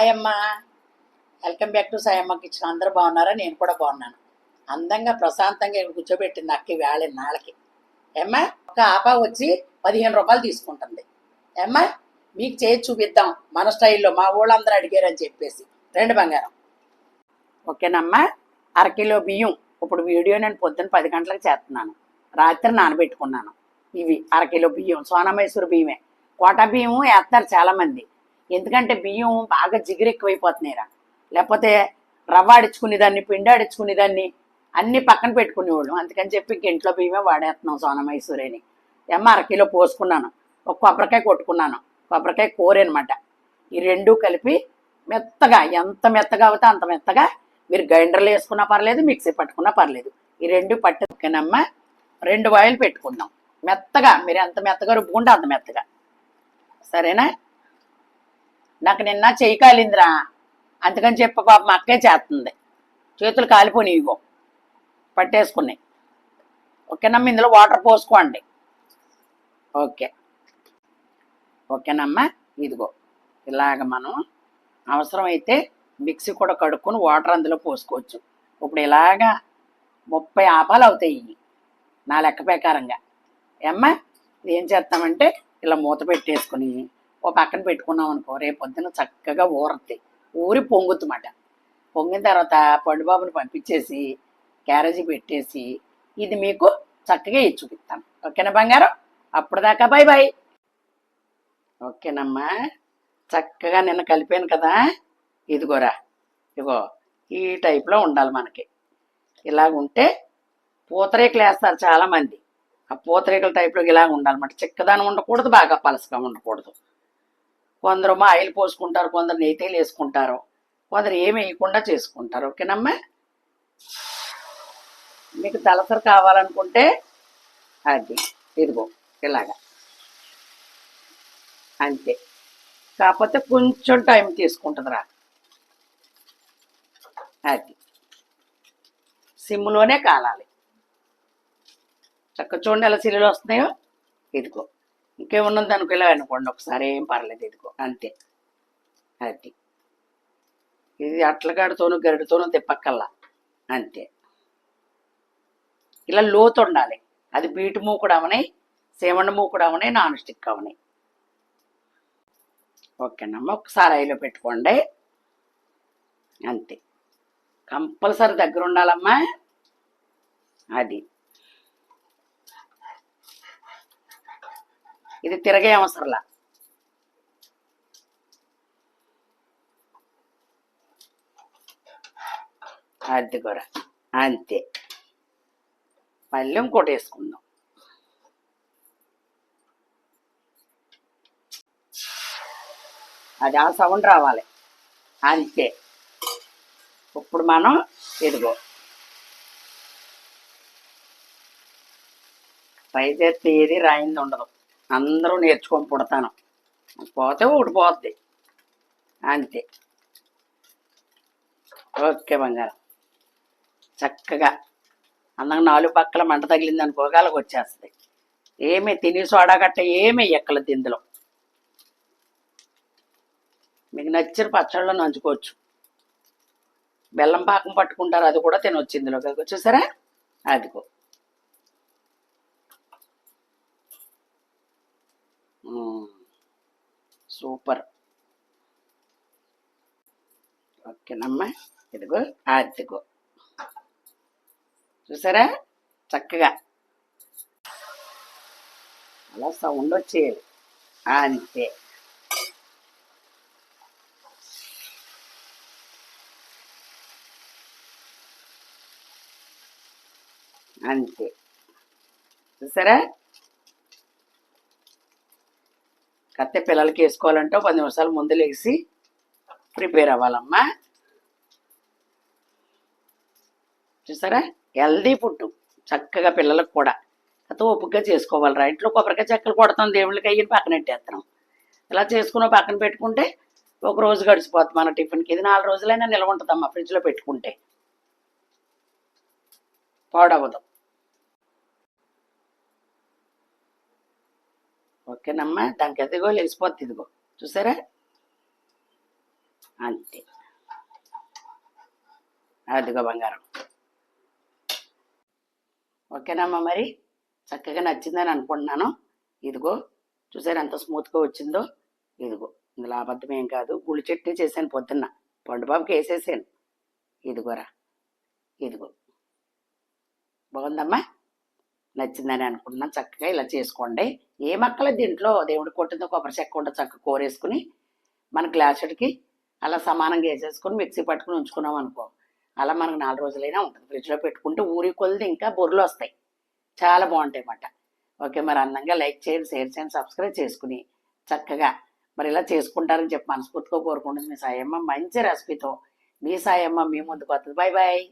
Hi అమ్మా, welcome back to Sayamma kitchen. అందరూ బాగున్నారా? నేను కూడా బాగున్నాను. అందంగా ప్రశాంతంగా ఇక్కడ కూర్చోబెట్టింది అక్క వేళ నాళ్ళకి. ఏమ్మా, ఒక ఆపా వచ్చి 15 రూపాయలు తీసుకుంటుంది. ఏమ్మా, మీకు చేసి చూపిద్దాం మన స్టైల్లో, మా ఊళ్ళందరూ అడిగారని చెప్పేసి. రెండు బంగారం. ఓకేనమ్మా. అరకిలో బియ్యం. ఇప్పుడు వీడియో నేను పొద్దున్న 10 గంటలకు చేస్తున్నాను. రాత్రి నానబెట్టుకున్నాను. ఇవి అరకిలో బియ్యం, సోనా మైసూరు బియ్యమే. కోటా బియ్యం వేస్తారు చాలామంది, ఎందుకంటే బియ్యం బాగా జిగురు ఎక్కువైపోతున్నాయిరా. లేకపోతే రవ్వ ఆడించుకునేదాన్ని, పిండి ఆడించుకునేదాన్ని, అన్నీ పక్కన పెట్టుకునేవాళ్ళు. అందుకని చెప్పి ఇంట్లో బియ్యమే వాడేస్తున్నాం సోనా మైసూరేని. ఏమో అరకిలో పోసుకున్నాను. ఒక కొబ్బరికాయ కొట్టుకున్నాను, కొబ్బరికాయ కూర అనమాట. ఈ రెండు కలిపి మెత్తగా, ఎంత మెత్తగా అవుతే అంత మెత్తగా, మీరు గ్రైండర్లో వేసుకున్నా పర్లేదు, మిక్సీ పట్టుకున్నా పర్లేదు. ఈ రెండు పట్టుకునమ్మా 2 వాయిలు పెట్టుకుందాం. మెత్తగా మీరు ఎంత మెత్తగా రుబ్బుకుంటే అంత మెత్తగా, సరేనా? నాకు నిన్న చెయ్యి కాలిందిరా, అందుకని చెప్పి పాప మా అక్కే చేస్తుంది. చేతులు కాలిపోయి ఇగో పట్టేసుకున్నాయి. ఓకేనమ్మా. ఇందులో వాటర్ పోసుకోండి. ఓకే ఓకేనమ్మా. ఇదిగో ఇలాగ మనం అవసరమైతే మిక్సీ కూడా కడుక్కొని వాటర్ అందులో పోసుకోవచ్చు. ఇప్పుడు ఇలాగా 30 ఆపాలు అవుతాయి నా లెక్క ప్రకారంగా. ఏమ్మా, ఏం చేస్తామంటే ఇలా మూత పెట్టేసుకుని ఓ పక్కన పెట్టుకున్నాం అనుకో, రేపు పొద్దున చక్కగా ఊరుద్ది. ఊరి పొంగుతుందన్నమాట. పొంగిన తర్వాత పండుబాబుని పంపించేసి క్యారేజీ పెట్టేసి ఇది మీకు చక్కగా ఇచ్చి చూపిస్తాను. ఓకేనా బంగారం? అప్పుడు దాకా బాయ్ బాయ్. ఓకేనమ్మా. చక్కగా నిన్న కలిపాను కదా, ఇదిగోరా, ఇగో ఈ టైప్లో ఉండాలి మనకి. ఇలాగుంటే పూతరేకులు వేస్తారు చాలామంది. ఆ పూతరేకుల టైప్లోకి ఇలాగ ఉండాలన్నమాట. చిక్కదానం ఉండకూడదు, బాగా పలసగా ఉండకూడదు. కొందరు ఆయిల్ పోసుకుంటారు, కొందరు నెయ్యితేలు వేసుకుంటారు, కొందరు ఏమి వేయకుండా చేసుకుంటారు. ఓకేనమ్మా. మీకు దళసరి కావాలనుకుంటే అది ఇదిగో ఇలాగా, అంతే. కాకపోతే కొంచెం టైం తీసుకుంటుందిరా. అది సిమ్లోనే కాలాలి. చక్క చూడండి ఎలా సిల్లులు వస్తున్నాయో. ఇదిగో ఇంకేమున్నది అనుకో, ఇలా అనుకోండి ఒకసారి, ఏం పర్లేదు. ఇదిగో అంతే. అది ఇది అట్లగాడితోనూ గరిడితోనూ తిప్పక్కల్లా, అంతే. ఇలా లోతు ఉండాలి. అది బీటు మూకుడు అవనాయి, సేమండ మూకుడు అవనాయి, నాన్ స్టిక్ అవనాయి. ఓకేనమ్మా. ఒకసారి ఐలో పెట్టుకోండి, అంతే. కంపల్సరీ దగ్గర ఉండాలమ్మా. అది ఇది తిరగే అవసరంలా. అది కూడా అంతే. మళ్ళీ ఇంకోటి వేసుకుందాం. అది ఆ సౌండ్ రావాలి, అంతే. ఇప్పుడు మనం ఇదిగో ట్రై చేస్తే ఏది రాయింది ఉండదు. అందరూ నేర్చుకొని పుడతాను, పోతే ఒకటి పోద్ది, అంతే. ఓకే బంగారం. చక్కగా అందంగా 4 పక్కల మంట తగిలింది అనుకో, గాలకు వచ్చేస్తుంది. ఏమి తిని సోడా గట్ట ఏమి ఎక్కలేదు ఇందులో. మీకు నచ్చిన పచ్చళ్ళలో నంచుకోవచ్చు. బెల్లం పాకం పట్టుకుంటారు, అది కూడా తినొచ్చు ఇందులో. చూసారా? అదిగో సూపర్. ఓకేనమ్మా. ఇదిగో అదిగో చూసారా? చక్కగా అలా సౌండ్ వచ్చేయాలి, అంతే. అంతే చూసారా? కత్తే పిల్లలకి వేసుకోవాలంటే 10 నిమిషాలు ముందు లేచి ప్రిపేర్ అవ్వాలమ్మా. చూసారా? హెల్దీ ఫుడ్, చక్కగా పిల్లలకు కూడా ఎంతో ఓపికగా చేసుకోవాలిరా. ఇంట్లో కొబ్బరికాయ చెక్కలు కొడతాం, దేవుళ్ళకి అయ్యి పక్కన పెట్టేస్తున్నాం. ఇలా చేసుకుని పక్కన పెట్టుకుంటే ఒక రోజు గడిచిపోతుంది మన టిఫిన్కి. ఇది 4 రోజులైనా నిల్వ ఉంటుందమ్మా ఫ్రిడ్జ్లో పెట్టుకుంటే, పాడవదు. ఓకేనమ్మా. దానికి ఎదిగో లేచిపోద్ది, ఇదిగో చూసారా? అంతే. అదిగో బంగారం. ఓకేనమ్మా, మరి చక్కగా నచ్చిందని అనుకుంటున్నాను. ఇదిగో చూసారు ఎంత స్మూత్గా వచ్చిందో. ఇదిగో ఇందులో అబద్ధం ఏం కాదు. గుడి చట్నీ చేశాను పొద్దున్న, పండుబాబుకి వేసేసాను. ఇదిగోరా, ఇదిగో బాగుందమ్మా, నచ్చిందని అనుకుంటున్నాను. చక్కగా ఇలా చేసుకోండి. ఏ మక్కలు దీంట్లో దేవుడి కొట్టిందో కొబ్బరి చెక్క ఉంటే చక్కగా కూరేసుకుని మన గ్లాసుడికి అలా సమానంగా వేసేసుకొని మిక్సీ పట్టుకుని ఉంచుకున్నాం అనుకో, అలా మనకు 4 రోజులైనా ఉంటుంది. ఫ్రిడ్జ్లో పెట్టుకుంటే ఊరి కొలిది ఇంకా బొర్రలు వస్తాయి, చాలా బాగుంటాయి అన్నమాట. ఓకే, మరి అందంగా లైక్ చేయండి, షేర్ చేయండి, సబ్స్క్రైబ్ చేసుకుని చక్కగా మరి ఇలా చేసుకుంటారని చెప్పి మనస్ఫూర్తిగా కోరుకుంటుంది మీ సాయమ్మ. మంచి రెసిపీతో మీ సాయమ్మ మీ ముందుకు వస్తుంది. Bye bye.